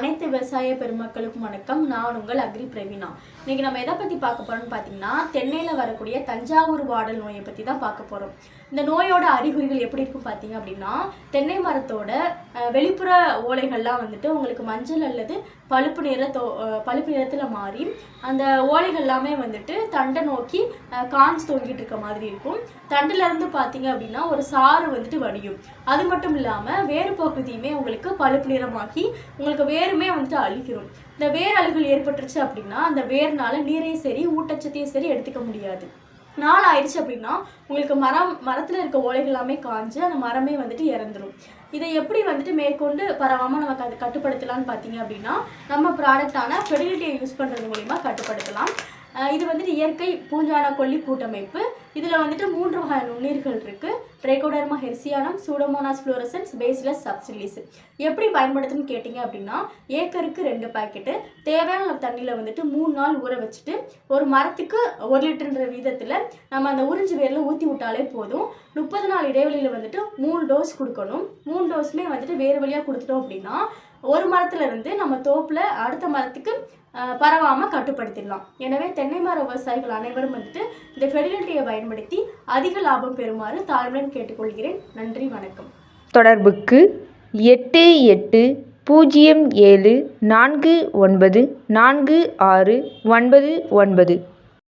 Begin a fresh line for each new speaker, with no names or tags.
அனைத்து விவசாய பெருமக்களுக்கும் வணக்கம். நான் உங்கள் அக்ரி பிரவீனா. இன்னைக்கு நம்ம எதை பற்றி பார்க்க போகிறோம்னு பார்த்தீங்கன்னா, தென்னையில் வரக்கூடிய தஞ்சாவூர் வாடல் நோயை பற்றி தான் பார்க்க போகிறோம். இந்த நோயோட அறிகுறிகள் எப்படி இருக்கும் பார்த்தீங்க அப்படின்னா, தென்னை மரத்தோட வெளிப்புற ஓலைகள்லாம் வந்துட்டு உங்களுக்கு மஞ்சள் அல்லது பழுப்பு நிறத்தில் மாறி அந்த ஓலைகள் எல்லாமே வந்துட்டு தண்டை நோக்கி காஞ்சு தொங்கிட்டு இருக்க மாதிரி இருக்கும். தண்டுலேருந்து பார்த்தீங்க அப்படின்னா ஒரு சாறு வந்துட்டு வடியும். அது மட்டும் இல்லாமல் வேறு பகுதியுமே உங்களுக்கு பழுப்பு நிறமாகி உங்களுக்கு வேருமே வந்துட்டு அழுகிரும். இந்த வேர் அழுகல் ஏற்பட்டுருச்சு அப்படின்னா அந்த வேர்னால நீரையும் சரி ஊட்டச்சத்தையும் சரி எடுத்துக்க முடியாது. நாள் ஆயிடுச்சு அப்படின்னா உங்களுக்கு மரத்தில் இருக்க ஓலைகள் எல்லாமே காஞ்சு அந்த மரமே வந்துட்டு இறந்துடும். இதை எப்படி வந்துட்டு மேற்கொண்டு பரவாமல் நமக்கு அதை கட்டுப்படுத்தலாம்னு பார்த்தீங்க அப்படின்னா, நம்ம ப்ராடக்டான ஃபெர்டிலிட்டியை யூஸ் பண்ணுறது மூலிமா கட்டுப்படுத்தலாம். இது வந்துட்டு இயற்கை பூஞ்சான கொல்லி கூட்டமைப்பு. இதில் வந்துட்டு 3 வகை நுண்ணீர்கள் இருக்குது. Trichoderma harzianum, Pseudomonas fluorescens, Bacillus subtilis. எப்படி பயன்படுத்துன்னு கேட்டிங்க அப்படின்னா, ஏக்கருக்கு 2 பாக்கெட்டு தேவையான தண்ணியில் வந்துட்டு 3 நாள் ஊற வச்சுட்டு ஒரு மரத்துக்கு 1 லிட்டர்ன்ற வீதத்தில் நம்ம அந்த உறிஞ்சி வேரில் ஊற்றி விட்டாலே போதும். 30 நாள் இடைவெளியில் வந்துட்டு 3 டோஸ் கொடுக்கணும். 3 டோஸுமே வந்துட்டு வேறு வழியாக கொடுத்துட்டோம் அப்படின்னா ஒரு மரத்துல இருந்து நம்ம தோப்பில் அடுத்த மரத்துக்கு பரவாமல் கட்டுப்படுத்திடலாம். எனவே தென்னை மர விவசாயிகள் அனைவரும் வந்துட்டு இந்த ஃபெர்டிலிட்டியை பயன்படுத்தி அதிக லாபம் பெறுமாறு தாழ்மையுடன் கேட்டுக்கொள்கிறேன். நன்றி, வணக்கம்.
தொடர்புக்கு 8807494699.